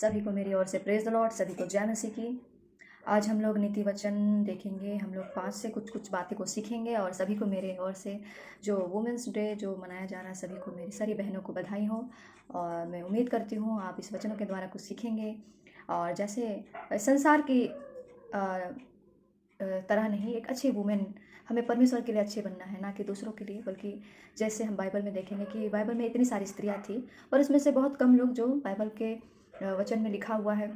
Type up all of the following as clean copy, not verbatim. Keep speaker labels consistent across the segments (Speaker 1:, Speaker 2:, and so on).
Speaker 1: सभी को मेरी ओर से प्रेज द लॉर्ड, सभी को जय मसीह की। आज हम लोग नीति वचन देखेंगे। हम लोग 5 से कुछ बातें को सीखेंगे और सभी को मेरे ओर से जो वुमेंस डे जो मनाया जा रहा है, सभी को मेरी सारी बहनों को बधाई हो। और मैं उम्मीद करती हूँ आप इस वचनों के द्वारा कुछ सीखेंगे। और जैसे संसार की तरह नहीं, एक अच्छी वुमेन, हमें परमेश्वर के लिए अच्छे बनना है, ना कि दूसरों के लिए। बल्कि जैसे हम बाइबल में देखेंगे कि बाइबल में इतनी सारी स्त्रियाँ थी, और इसमें से बहुत कम लोग जो बाइबल के वचन में लिखा हुआ है,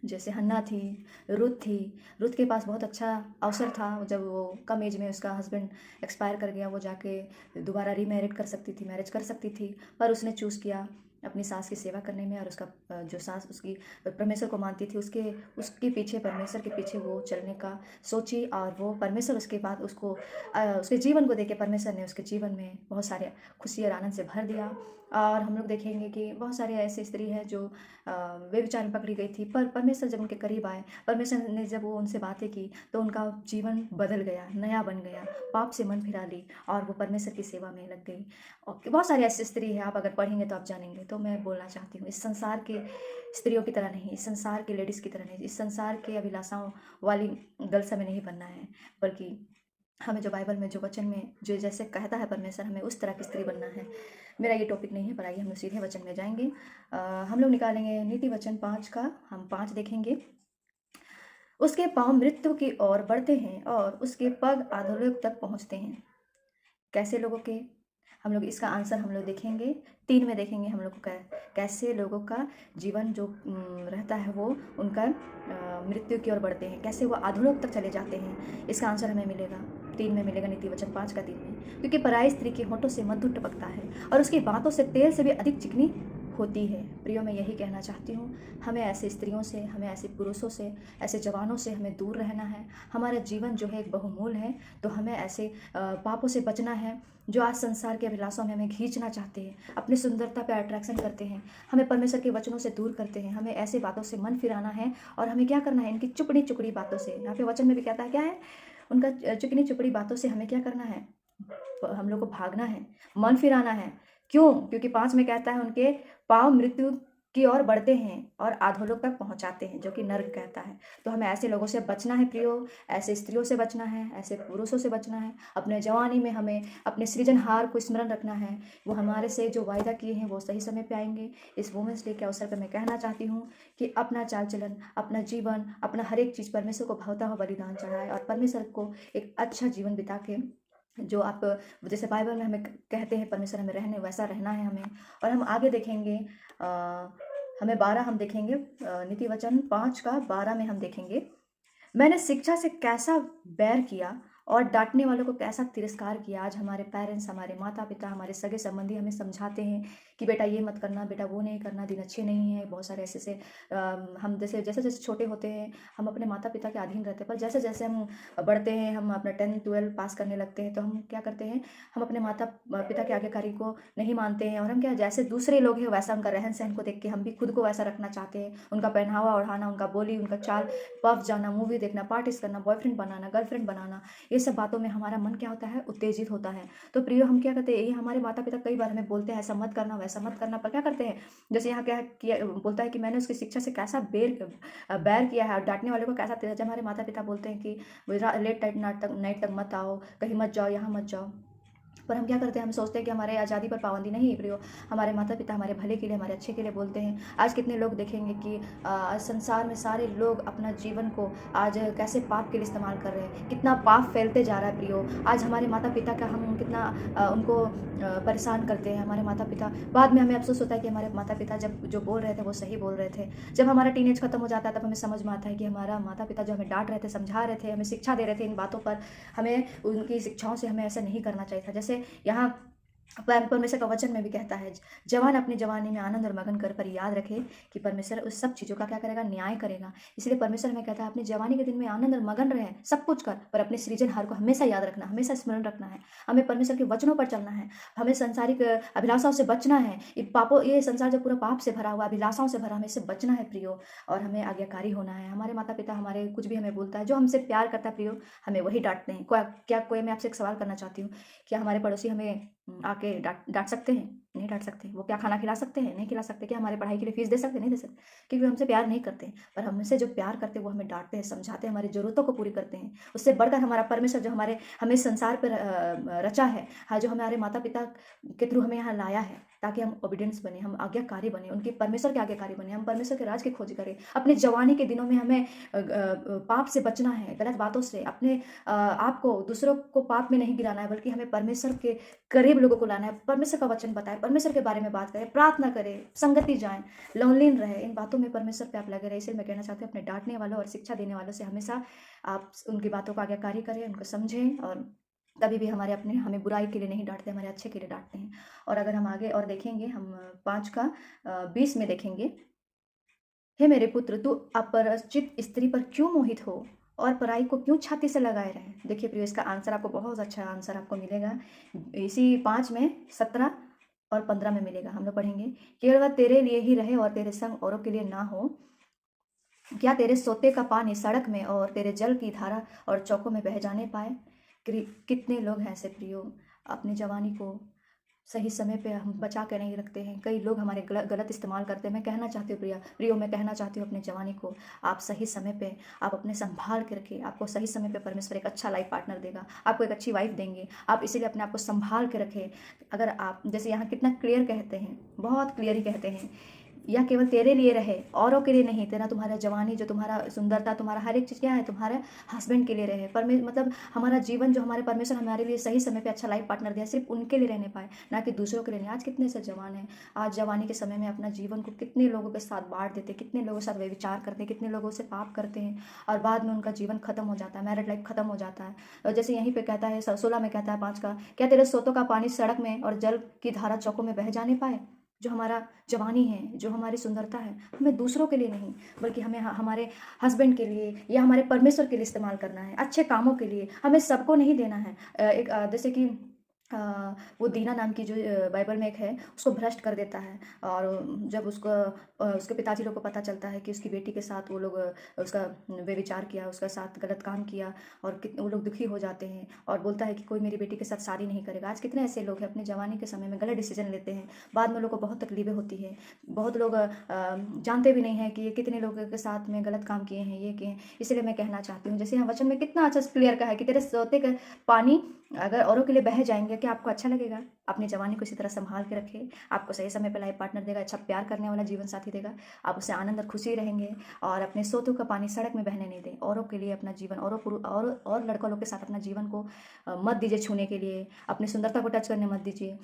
Speaker 1: जैसे हन्ना थी, रुथ थी। रुथ के पास बहुत अच्छा अवसर था। जब वो कम एज में उसका हस्बैंड एक्सपायर कर गया, वो जाके दोबारा रीमैरिड कर सकती थी, मैरिज कर सकती थी, पर उसने चूज़ किया अपनी सास की सेवा करने में। और उसका जो सास उसकी परमेश्वर को मानती थी, उसके पीछे, परमेश्वर के पीछे वो चलने का सोची। और वो परमेश्वर उसके बाद उसके जीवन को देखे परमेश्वर ने उसके जीवन में बहुत सारे खुशी और आनंद से भर दिया। और हम लोग देखेंगे कि बहुत सारे ऐसी स्त्री हैं जो व्यभिचार में पकड़ी गई थी, पर परमेश्वर जब उनके करीब आए, परमेश्वर ने जब वो उनसे बातें की, तो उनका जीवन बदल गया, नया बन गया, पाप से मन फिरा ली और वो परमेश्वर की सेवा में लग गई। और बहुत सारी ऐसी स्त्री है, आप अगर पढ़ेंगे तो आप जानेंगे। तो मैं बोलना चाहती हूँ, इस संसार के स्त्रियों की तरह नहीं, इस संसार के लेडीज़ की तरह नहीं, इस संसार के अभिलाषाओं वाली गर्ल्स हमें नहीं बनना है। बल्कि हमें जो बाइबल में, जो वचन में जो जैसे कहता है परमेश्वर, हमें उस तरह की स्त्री बनना है। मेरा ये टॉपिक नहीं है, पर आइए हम लोग सीधे वचन में जाएंगे। हम लोग निकालेंगे नीति वचन 5 का, हम 5 देखेंगे। उसके पाँव मृत्यु की ओर बढ़ते हैं और उसके पग अधोलोक तक पहुँचते हैं। कैसे लोगों के? हम लोग इसका आंसर हम लोग देखेंगे 3 में देखेंगे। हम लोग को कैसे लोगों का जीवन जो रहता है, वो उनका मृत्यु की ओर बढ़ते हैं, कैसे वो अधोलोक तक चले जाते हैं। इसका आंसर हमें मिलेगा 3 में मिलेगा, नीति वचन 5 का 3 में। क्योंकि पराई स्त्री के होठों से मधु टपकता है और उसकी बातों से तेल से भी अधिक चिकनी होती है। प्रियो, मैं यही कहना चाहती हूँ, हमें ऐसे स्त्रियों से, हमें ऐसे पुरुषों से, ऐसे जवानों से हमें दूर रहना है। हमारा जीवन जो है एक बहुमूल्य है, तो हमें ऐसे पापों से बचना है जो आज संसार के अभिलाषों में हमें खींचना चाहते हैं, अपनी सुंदरता पे अट्रैक्शन करते हैं, हमें परमेश्वर के वचनों से दूर करते हैं। हमें ऐसे बातों से मन फिराना है। और हमें क्या करना है? इनकी चुपड़ी चुपड़ी बातों से, यहाँ पे वचन में भी कहता है क्या है, उनका चिकनी चुपड़ी बातों से हमें क्या करना है? हम लोग को भागना है, मन फिराना है। क्यों? क्योंकि 5 में कहता है उनके पाँव मृत्यु की ओर बढ़ते हैं और अधोलोक तक पहुंचाते हैं, जो कि नर्क कहता है। तो हमें ऐसे लोगों से बचना है प्रियो, ऐसे स्त्रियों से बचना है, ऐसे पुरुषों से बचना है। अपने जवानी में हमें अपने सृजनहार को स्मरण रखना है। वो हमारे से जो वायदा किए हैं वो सही समय पे आएंगे। इस वुमेंस डे के अवसर पर मैं कहना चाहती हूँ कि अपना चाल चलन, अपना जीवन, अपना हर एक चीज़ परमेश्वर को भावता हुआ बलिदान चढ़ाए और परमेश्वर को एक अच्छा जीवन बिता के, जो आप जैसे बाइबल में हमें कहते हैं परमेश्वर हमें रहने, वैसा रहना है हमें। और हम आगे देखेंगे, हमें 12 हम देखेंगे, नीति वचन 5 का 12 में हम देखेंगे, मैंने शिक्षा से कैसा बैर किया और डांटने वालों को कैसा तिरस्कार किया। आज हमारे पेरेंट्स, हमारे माता पिता, हमारे सगे संबंधी हमें समझाते हैं कि बेटा ये मत करना, बेटा वो नहीं करना, दिन अच्छे नहीं है। बहुत सारे ऐसे हम जैसे जैसे जैसे छोटे होते हैं हम अपने माता पिता के अधीन रहते हैं, पर जैसे जैसे हम बढ़ते हैं, हम अपना 10-12 पास करने लगते हैं, तो हम क्या करते हैं, हम अपने माता पिता के आज्ञाकारी को नहीं मानते हैं। और हम क्या, जैसे दूसरे लोग हैं वैसा उनका रहन सहन को देख के हम भी खुद को वैसा रखना चाहते हैं। उनका पहनावा ओढ़ाना, उनका बोली, उनका चाल, पफ जाना, मूवी देखना, पार्टीज करना, बॉयफ्रेंड बनाना, गर्लफ्रेंड बनाना, ये सब बातों में हमारा मन क्या होता है? उत्तेजित होता है। तो प्रियो, हम क्या करते हैं, ये हमारे माता पिता कई बार हमें बोलते हैं ऐसा मत करना, वैसा मत करना, पर क्या करते हैं, जैसे यहाँ क्या किया बोलता है कि मैंने उसकी शिक्षा से कैसा बैर किया है और डांटने वाले को कैसा तेजा। जब हमारे माता पिता बोलते हैं कि लेट नाइट तक मत आओ, कहीं मत जाओ, यहाँ मत जाओ, पर हम क्या करते हैं, हम सोचते हैं कि हमारे आज़ादी पर पाबंदी नहीं है प्रियो। हमारे माता पिता हमारे भले के लिए, हमारे अच्छे के लिए बोलते हैं। आज कितने लोग देखेंगे कि संसार में सारे लोग अपना जीवन को आज कैसे पाप के लिए इस्तेमाल कर रहे हैं, कितना पाप फैलते जा रहा है प्रियो। आज हमारे माता पिता का हम कितना उनको परेशान करते हैं। हमारे माता पिता, बाद में हमें अफसोस होता है कि हमारे माता पिता जब जो बोल रहे थे वो सही बोल रहे थे। जब हमारा टीनेज खत्म हो जाता है तब हमें समझ में आता है कि हमारा माता पिता जो हमें डांट रहे थे, समझा रहे थे, हमें शिक्षा दे रहे थे इन बातों पर, हमें उनकी शिक्षाओं से हमें ऐसा नहीं करना चाहिए था। जैसे यहाँ परमेश्वर का वचन में भी कहता है, जवान अपनी जवानी में आनंद और मगन कर, पर याद रखे कि परमेश्वर उस सब चीज़ों का क्या करेगा? न्याय करेगा। इसलिए परमेश्वर हमें कहता है अपनी जवानी के दिन में आनंद और मगन रहे, सब कुछ कर, पर अपने सृजनहार को हमेशा याद रखना, हमेशा स्मरण रखना है। हमें परमेश्वर के वचनों पर चलना है, हमें संसारिक अभिलाषाओं से बचना है। ये संसार जो पूरा पाप से भरा हुआ, अभिलाषाओं से भरा, हमें इससे बचना है प्रियो। और हमें आज्ञाकारी होना है। हमारे माता पिता हमारे कुछ भी हमें बोलता है, जो हमसे प्यार करता है प्रियो, हमें वही डांटते हैं। क्या कोई, मैं आपसे एक सवाल करना चाहती हूँ, क्या हमारे पड़ोसी हमें आके डांट सकते हैं? नहीं डाँट सकते। वो क्या खाना खिला सकते हैं? नहीं खिला सकते। क्या हमारे पढ़ाई के लिए फ़ीस दे सकते हैं? नहीं दे सकते, क्योंकि वो हमसे प्यार नहीं करते। पर हमसे जो प्यार करते हैं वो हमें डाँटते हैं, समझाते हैं, हमारी ज़रूरतों को पूरी करते हैं। उससे बढ़कर हमारा परमेश्वर जो हमें संसार पर रचा है, हाँ, जो हमारे माता-पिता के थ्रू हमें यहाँ लाया है, ताकि हम ओबीडिएंस बने, हम आज्ञाकारी बने, उनके परमेश्वर के आज्ञाकारी बने, हम परमेश्वर के राज की खोज करें। अपनी जवानी के दिनों में हमें पाप से बचना है, गलत बातों से, अपने आप को, दूसरों को पाप में नहीं गिराना है, बल्कि हमें परमेश्वर के करीब लोगों को लाना है। परमेश्वर का वचन बताएं, परमेश्वर के बारे में बात करें, प्रार्थना करें, संगति जाएं, लोनलीन रहे। इन बातों में परमेश्वर पे आप लगे रहे। इसलिए मैं कहना चाहती हूँ, अपने डांटने वालों और शिक्षा देने वालों से हमेशा आप उनकी बातों को आज्ञाकारी करें, उनको समझें, और कभी भी हमें बुराई के लिए नहीं डांटते, हमारे अच्छे के लिए डांटते हैं। और अगर हम आगे और देखेंगे, हम 5 का 20 में देखेंगे, हे मेरे पुत्र, तू अपरिचित स्त्री पर क्यों मोहित हो और पराई को क्यों छाती से लगाए रहे। देखिए प्रिय, इसका आंसर आपको बहुत अच्छा आंसर आपको मिलेगा इसी 5 में, 17 और 15 में मिलेगा। हम लोग पढ़ेंगे, केवल वह तेरे लिए ही रहे और तेरे संग औरों के लिए ना हो। क्या तेरे सोते का पानी सड़क में और तेरे जल की धारा और चौकों में बह जाने पाए। कितने लोग हैं ऐसे प्रियो, अपनी जवानी को सही समय पे हम बचा के नहीं रखते हैं। कई लोग हमारे गलत इस्तेमाल करते हैं। मैं कहना चाहती हूँ प्रियो, मैं कहना चाहती हूँ, अपने जवानी को आप सही समय पे आप अपने संभाल के रखिए। आपको सही समय पे परमेश्वर एक अच्छा लाइफ पार्टनर देगा, आपको एक अच्छी वाइफ देंगे। आप इसीलिए अपने आप को संभाल के रखें। अगर आप, जैसे यहाँ कितना क्लियर कहते हैं, बहुत क्लियर ही कहते हैं, यह केवल तेरे लिए रहे, औरों के लिए नहीं। तेरा तुम्हारा जवानी, जो तुम्हारा सुंदरता, तुम्हारा हर एक चीज़ क्या है, तुम्हारे हस्बैंड के लिए रहे। मतलब हमारा जीवन जो हमारे परमेश्वर हमारे लिए सही समय पे अच्छा लाइफ पार्टनर दिया, सिर्फ उनके लिए रहने पाए, ना कि दूसरों के लिए नहीं। आज कितने से जवान हैं, आज जवानी के समय में अपना जीवन को कितने लोगों के साथ बांट देते, कितने लोगों के साथ व्यभिचार करते हैं, कितने लोगों से पाप करते हैं, और बाद में उनका जीवन खत्म हो जाता है, मैरिड लाइफ खत्म हो जाता है। और जैसे यहीं पे कहता है 16 में कहता है 5 का, क्या तेरे सोतों का पानी सड़क में और जल की धारा चौकों में बह जाने पाए। जो हमारा जवानी है, जो हमारी सुंदरता है, हमें दूसरों के लिए नहीं, बल्कि हमें हमारे हस्बैंड के लिए या हमारे परमेश्वर के लिए इस्तेमाल करना है, अच्छे कामों के लिए। हमें सबको नहीं देना है। जैसे कि वो दीना नाम की जो बाइबल में एक है, उसको भ्रष्ट कर देता है। और जब उसके पिताजी लोग को पता चलता है कि उसकी बेटी के साथ वो लोग उसका व्यभिचार किया, उसका साथ गलत काम किया, और वो लोग दुखी हो जाते हैं और बोलता है कि कोई मेरी बेटी के साथ शादी नहीं करेगा। आज कितने ऐसे लोग हैं अपने जवानी के समय में गलत डिसीजन लेते हैं, बाद में लोग को बहुत तकलीफें होती है। बहुत लोग जानते भी नहीं हैं कि ये कितने लोगों के साथ में गलत काम किए हैं, ये किए हैं। इसलिए मैं कहना चाहती हूँ, जैसे यहाँ वचन में कितना अच्छा क्लियर का है कि तेरे सोते का पानी अगर औरों के लिए बह जाएंगे, क्या आपको अच्छा लगेगा। अपनी जवानी को इसी तरह संभाल के रखें, आपको सही समय पर लाइफ पार्टनर देगा, अच्छा प्यार करने वाला जीवन साथी देगा, आप उससे आनंद और खुशी रहेंगे। और अपने सोतों का पानी सड़क में बहने नहीं दें। औरों के लिए अपना जीवन, और लड़कों लोग के साथ अपना जीवन को मत दीजिए छूने के लिए, अपनी सुंदरता को टच करने मत दीजिए।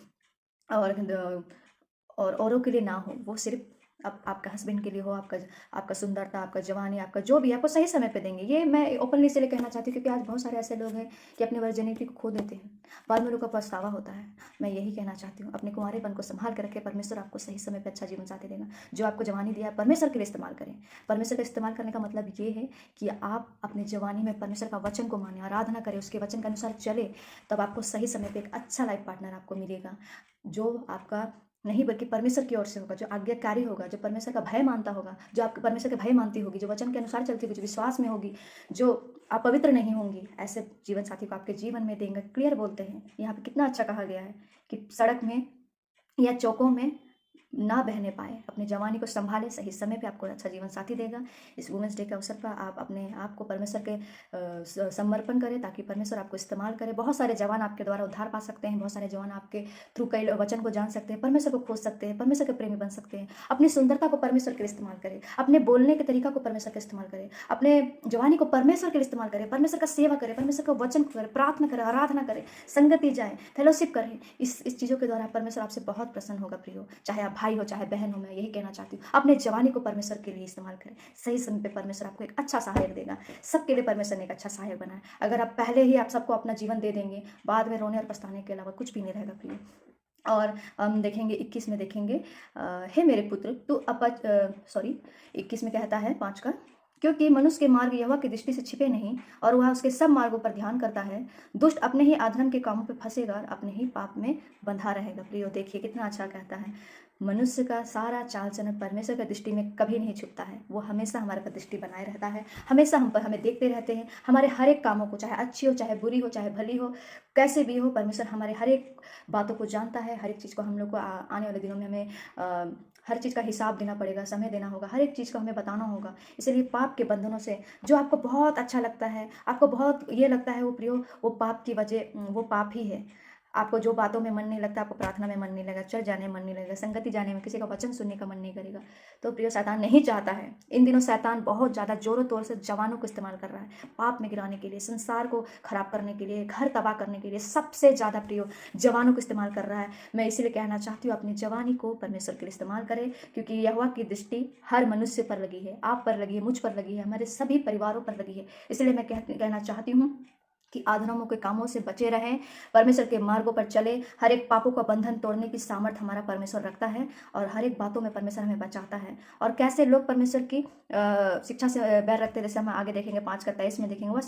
Speaker 1: और औरों के लिए ना हो, वो सिर्फ आपका हस्बैंड के लिए हो। आपका सुंदरता, आपका जवानी, आपका जो भी आपको सही समय पे देंगे। ये मैं ओपनली इसलिए कहना चाहती हूँ क्योंकि आज बहुत सारे ऐसे लोग हैं कि अपनी वर्जिनिटी को खो देते हैं, बाद में लोग का पछतावा होता है। मैं यही कहना चाहती हूँ, अपने कुंवारेपन को संभाल कर रखें, परमेश्वर आपको सही समय पर अच्छा जीवन साथी देगा। जो आपको जवानी दिया है, परमेश्वर के लिए इस्तेमाल करें। परमेश्वर का इस्तेमाल करने का मतलब ये है कि आप अपनी जवानी में परमेश्वर का वचन को माने, आराधना करें, उसके वचन के अनुसार चले, तब आपको सही समय पर एक अच्छा लाइफ पार्टनर आपको मिलेगा, जो आपका नहीं बल्कि परमेश्वर की ओर से होगा, जो आज्ञाकारी होगा, जो परमेश्वर का भय मानता होगा, जो आपके परमेश्वर का भय मानती होगी, जो वचन के अनुसार चलती होगी, जो विश्वास में होगी, जो अपवित्र नहीं होंगी। ऐसे जीवन साथी को आपके जीवन में देंगे। क्लियर बोलते हैं यहाँ पे, कितना अच्छा कहा गया है कि सड़क में या चौकों में ना बहने पाए। अपनी जवानी को संभालें, सही समय पे आपको अच्छा जीवन साथी देगा। इस वुमेंस डे के अवसर पर आप अपने आप को परमेश्वर के समर्पण करें, ताकि परमेश्वर आपको इस्तेमाल करे। बहुत सारे जवान आपके द्वारा उद्धार पा सकते हैं, बहुत सारे जवान आपके थ्रू कई वचन को जान सकते हैं, परमेश्वर को खोज सकते हैं, परमेश्वर के प्रेमी बन सकते हैं। अपनी सुंदरता को परमेश्वर के लिए इस्तेमाल करें, अपने बोलने के तरीका को परमेश्वर का इस्तेमाल करें, अपने जवानी को परमेश्वर के लिए इस्तेमाल करें, परमेश्वर का सेवा करें, परमेश्वर का वचन को करें, प्रार्थना करें, आराधना करें, संगति जाए, फेलोशिप करें। इस चीज़ों के द्वारा परमेश्वर आपसे बहुत प्रसन्न होगा प्रियो। चाहे आप भाई हो, चाहे बहन हो, मैं यही कहना चाहती हूँ, अपने जवानी को परमेश्वर के लिए इस्तेमाल करें। सही समय पे परमेश्वर आपको एक अच्छा सहायक देगा। सबके लिए परमेश्वर ने एक अच्छा सहायक बनाया। अगर आप पहले ही आप सबको अपना जीवन दे देंगे, बाद में रोने और पछताने के अलावा कुछ भी नहीं रहेगा प्रिय। और हम देखेंगे 21 में देखेंगे, हे मेरे पुत्र तू 21 में कहता है 5 का, क्योंकि मनुष्य के मार्ग यहोवा की दृष्टि से छिपे नहीं, और वह उसके सब मार्गों पर ध्यान करता है। दुष्ट अपने ही अधर्म के कामों पर फंसेगा और अपने ही पाप में बंधा रहेगा। प्रियो देखिए कितना अच्छा कहता है, मनुष्य का सारा चाल चलन परमेश्वर की दृष्टि में कभी नहीं छुपता है। वो हमेशा हमारे पर दृष्टि बनाए रहता है, हमेशा हम पर हमें देखते रहते हैं। हमारे हर एक कामों को, चाहे अच्छी हो, चाहे बुरी हो, चाहे भली हो, कैसे भी हो, परमेश्वर हमारे हर एक बातों को जानता है। हर एक चीज़ को हम लोग को आने वाले दिनों में हमें हर चीज़ का हिसाब देना पड़ेगा, समय देना होगा, हर एक चीज़ को हमें बताना होगा। इसलिए पाप के बंधनों से जो आपको बहुत अच्छा लगता है, आपको बहुत ये लगता है वो प्रियो, वो पाप की वजह वो पाप ही है। आपको जो बातों में मन नहीं लगता, आपको प्रार्थना में मन नहीं लगेगा, चर्च जाने में मन नहीं लगेगा, संगति जाने में, किसी का वचन सुनने का मन नहीं करेगा, तो प्रियो शैतान नहीं चाहता है। इन दिनों शैतान बहुत ज़्यादा ज़ोरों तौर से जवानों को इस्तेमाल कर रहा है, पाप में गिराने के लिए, संसार को खराब करने के लिए, घर तबाह करने के लिए, सबसे ज़्यादा प्रियो जवानों को इस्तेमाल कर रहा है। मैं इसीलिए कहना चाहती हूँ अपनी जवानी को परमेश्वर के लिए इस्तेमाल करें, क्योंकि यहोवा की दृष्टि हर मनुष्य पर लगी है, आप पर लगी है, मुझ पर लगी है, हमारे सभी परिवारों पर लगी है। इसलिए मैं कहना चाहती हूँ कि अधर्मों के कामों से बचे रहें, परमेश्वर के मार्गों पर चले। हर एक पापों का बंधन तोड़ने की सामर्थ हमारा परमेश्वर रखता है, और हर एक बातों में परमेश्वर हमें बचाता है। और कैसे लोग परमेश्वर की शिक्षा से बैर रखते, जैसे हम आगे देखेंगे 5:23 में देखेंगे, वह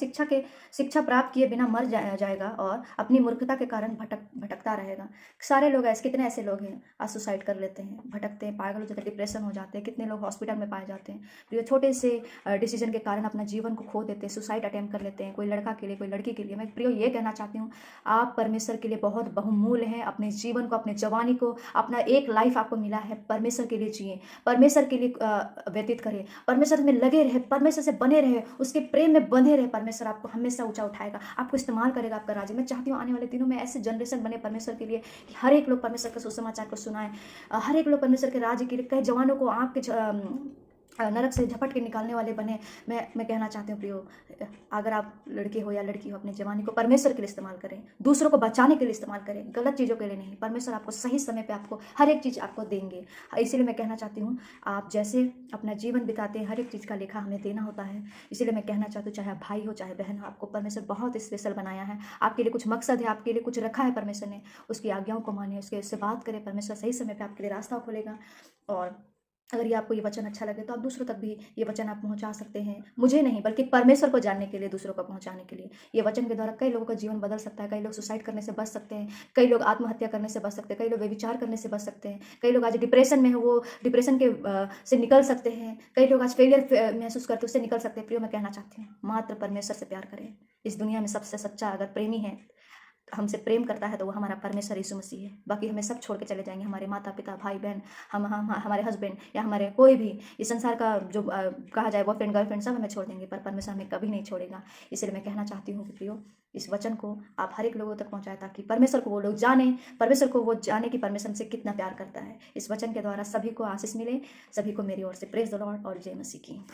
Speaker 1: शिक्षा प्राप्त किए बिना मर जाएगा और अपनी मूर्खता के कारण भटकता रहेगा। सारे लोग ऐसे, कितने ऐसे लोग हैं आज सुसाइड कर लेते हैं, भटकते हैं, पागल हो जाते हैं, डिप्रेशन हो जाते हैं, कितने लोग हॉस्पिटल में पाए जाते हैं। फिर छोटे से डिसीजन के कारण अपना जीवन को खो देते हैं, सुसाइड अटेम्प्ट कर लेते हैं, कोई लड़का के लिए, कोई लड़की के लिए। मैं प्रियो ये कहना चाहती हूँ, आप परमेश्वर के लिए बहुत बहुमूल्य हैं। अपने जीवन को, अपने जवानी को, अपना एक लाइफ आपको मिला है, परमेश्वर के लिए जिए, परमेश्वर के लिए व्यतीत करें, परमेश्वर में लगे रहे, परमेश्वर से बने रहे, उसके प्रेम में बंधे रहे। परमेश्वर आपको हमेशा ऊंचा उठाएगा, आपको इस्तेमाल करेगा आपका राज्य। मैं चाहती हूँ आने वाले दिनों में ऐसे जनरेशन बने परमेश्वर के लिए कि हर एक लोग परमेश्वर के सुसमाचार को सुनाएं, हर एक लोग परमेश्वर के राज्य के लिए, कई जवानों को आँख के नरक से झपट के निकालने वाले बने। मैं कहना चाहती हूँ प्रियो, अगर आप लड़के हो या लड़की हो, अपनी जवानी को परमेश्वर के लिए इस्तेमाल करें, दूसरों को बचाने के लिए इस्तेमाल करें, गलत चीज़ों के लिए नहीं। परमेश्वर आपको सही समय पे आपको हर एक चीज़ आपको देंगे। इसीलिए मैं कहना चाहती हूँ, आप जैसे अपना जीवन बिताते हैं, हर एक चीज़ का लेखा हमें देना होता है। इसीलिए मैं कहना चाहती हूँ, चाहे आप भाई हो चाहे बहन हो, आपको परमेश्वर बहुत स्पेशल बनाया है। आपके लिए कुछ मकसद है, आपके लिए कुछ रखा है परमेश्वर ने। उसकी आज्ञाओं को माने, उससे बात करें, परमेश्वर सही समय पर आपके लिए रास्ता खोलेगा। और अगर ये आपको ये वचन अच्छा लगे तो आप दूसरों तक भी ये वचन आप पहुंचा सकते हैं, मुझे नहीं बल्कि परमेश्वर को जानने के लिए, दूसरों को पहुंचाने के लिए। ये वचन के द्वारा कई लोगों का जीवन बदल सकता है। कई लोग सुसाइड करने से बच सकते हैं, कई लोग आत्महत्या करने से बच सकते हैं, कई लोग व्यभिचार करने से बच सकते हैं, कई लोग आज डिप्रेशन में है, वो डिप्रेशन के से निकल सकते हैं, कई लोग आज फेलियर महसूस करते उससे निकल सकते हैं। प्रियो मैं कहना चाहती हूँ, मात्र परमेश्वर से प्यार करें। इस दुनिया में सबसे सच्चा अगर प्रेमी है, हमसे प्रेम करता है, तो वो हमारा परमेश्वर यीशु मसीह है। बाकी हमें सब छोड़ के चले जाएंगे, हमारे माता पिता, भाई बहन, हम हमारे हस्बैंड या हमारे कोई भी इस संसार का जो कहा जाए बॉयफ्रेंड गर्लफ्रेंड, सब हमें छोड़ देंगे, पर परमेश्वर हमें कभी नहीं छोड़ेगा। इसलिए मैं कहना चाहती हूँ कि प्रियो, इस वचन को आप हर एक लोगों तक पहुँचाएं, ताकि परमेश्वर को वो लोग जाने, परमेश्वर को वो जाने कि परमेश्वर से कितना प्यार करता है। इस वचन के द्वारा सभी को आशीष मिले। सभी को मेरी ओर से प्रेज द लॉर्ड और जय मसीह की।